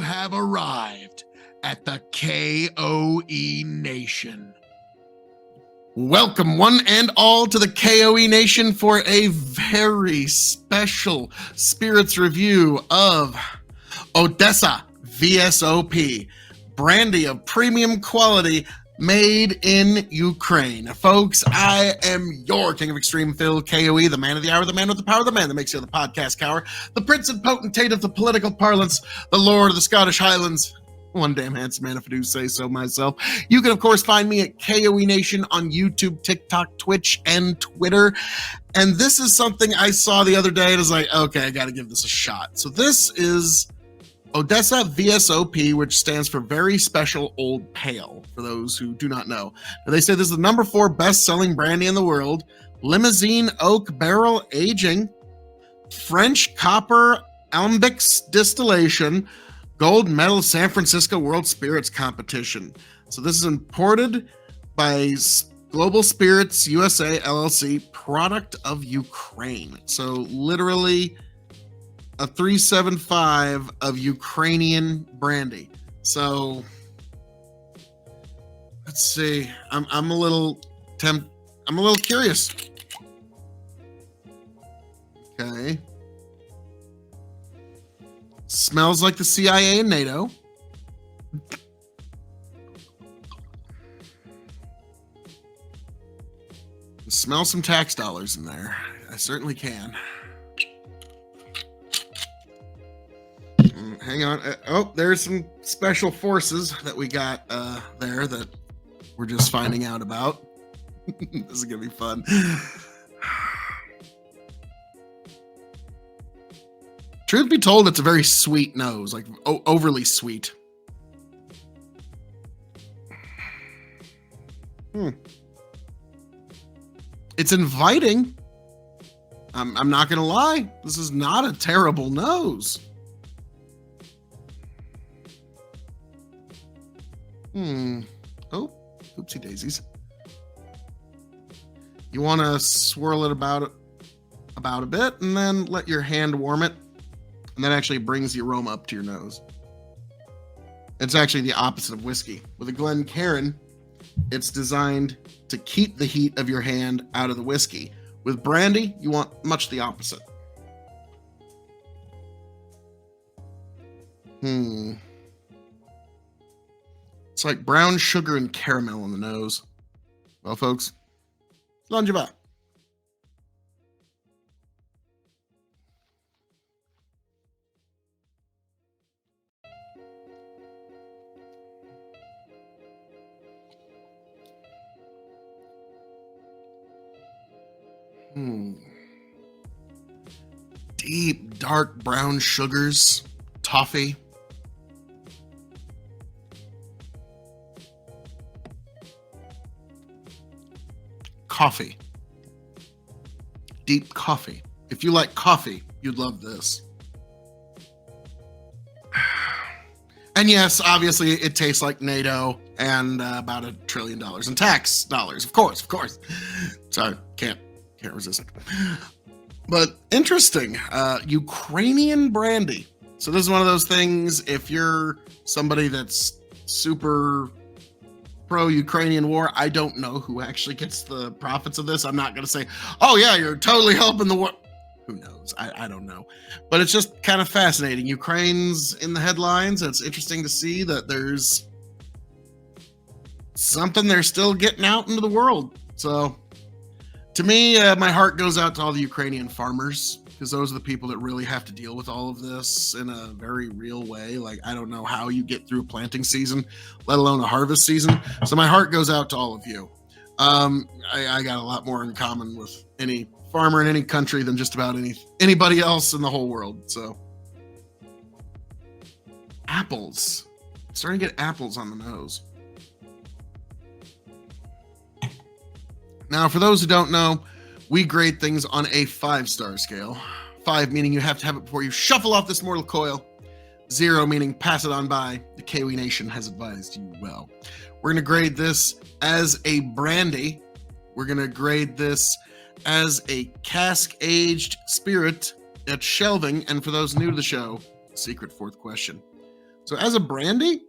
you have arrived at the K.O.E. Nation. Welcome one and all to the K.O.E. Nation for a very special spirits review of Odessa VSOP, brandy of premium quality made in Ukraine. Folks, I am your King of Extreme Phil, K.O.E., the man of the hour, the man with the power, the man that makes you the podcast cower, the prince and potentate of the political parlance, the lord of the Scottish Highlands, one damn handsome man if I do say so myself. You can, of course, find me at K.O.E. Nation on YouTube, TikTok, Twitch, and Twitter. And this is something I saw the other day and I was like, okay, I got to give this a shot. So this is Odessa VSOP, which stands for Very Special Old Pale, for those who do not know. Now, they say this is the number 4 best-selling brandy in the world, limousine oak barrel aging, French copper alembics distillation, gold medal San Francisco World Spirits Competition. So this is imported by Global Spirits USA LLC, product of Ukraine. So literally a 375 of Ukrainian brandy. So let's see. I'm a little curious. Okay. Smells like the CIA and NATO. Smell some tax dollars in there. I certainly can. Hang on. Oh, there's some special forces that we got there that we're just finding out about. This is going to be fun. Truth be told, it's a very sweet nose, like overly sweet. It's inviting. I'm not going to lie. This is not a terrible nose. Oh, oopsie daisies. You want to swirl it about a bit and then let your hand warm it. And that actually brings the aroma up to your nose. It's actually the opposite of whiskey. With a Glencairn, it's designed to keep the heat of your hand out of the whiskey. With brandy, you want much the opposite. It's like brown sugar and caramel in the nose. Well, folks, Longevat. Deep, dark brown sugars, toffee. Coffee. Deep coffee. If you like coffee, you'd love this. And yes, obviously it tastes like NATO and about $1 trillion in tax dollars. Of course. Sorry, can't resist. But interesting, Ukrainian brandy. So this is one of those things, if you're somebody that's super pro-Ukrainian war, I don't know who actually gets the profits of this. I'm not going to say, oh yeah, you're totally helping the war. Who knows? I don't know. But it's just kind of fascinating. Ukraine's in the headlines. It's interesting to see that there's something they're still getting out into the world. So to me, my heart goes out to all the Ukrainian farmers, because those are the people that really have to deal with all of this in a very real way. Like, I don't know how you get through a planting season, let alone a harvest season. So my heart goes out to all of you. I got a lot more in common with any farmer in any country than just about anybody else in the whole world. So apples. I'm starting to get apples on the nose. Now, for those who don't know, we grade things on a 5-star scale. 5 meaning you have to have it before you shuffle off this mortal coil. 0 meaning pass it on by. The K.O.E. Nation has advised you well. We're going to grade this as a brandy. We're going to grade this as a cask-aged spirit at shelving. And for those new to the show, secret 4th question. So as a brandy,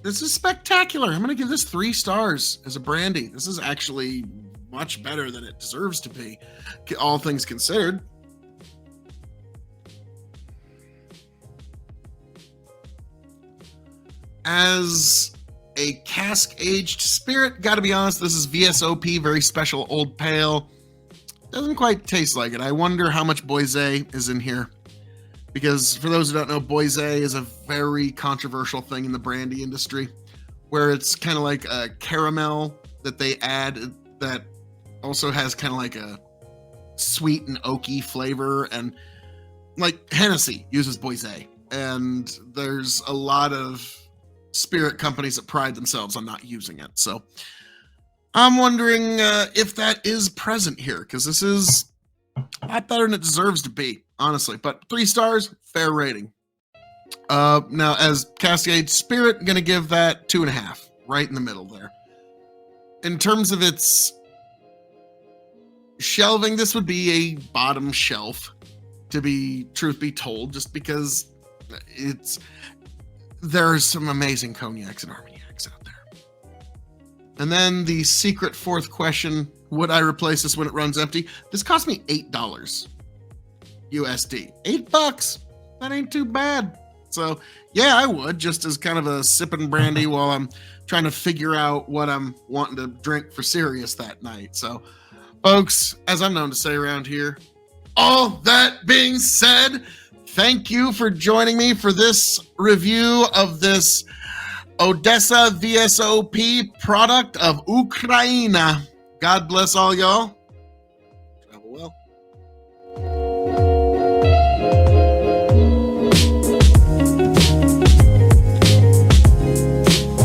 this is spectacular. I'm going to give this 3 stars as a brandy. This is actually much better than it deserves to be, all things considered. As a cask-aged spirit, gotta be honest, this is VSOP, very special old pale. Doesn't quite taste like it. I wonder how much Boisé is in here. Because for those who don't know, Boisé is a very controversial thing in the brandy industry, where it's kind of like a caramel that they add that also has kind of like a sweet and oaky flavor, and like Hennessy uses Boisé, and there's a lot of spirit companies that pride themselves on not using it. So I'm wondering if that is present here, because this is a lot better than it deserves to be, honestly. But 3 stars, fair rating. Now, as Cascade Spirit, I'm going to give that 2.5, right in the middle there. In terms of its shelving, this would be a bottom shelf, to be truth be told, just because there's some amazing cognacs and armagnacs out there. And then the secret 4th question, would I replace this when it runs empty? This cost me $8 USD. $8, that ain't too bad. So yeah, I would, just as kind of a sipping brandy while I'm trying to figure out what I'm wanting to drink for serious that night. So folks, as I'm known to say around here, all that being said, thank you for joining me for this review of this Odessa VSOP product of Ukraine. God bless all y'all.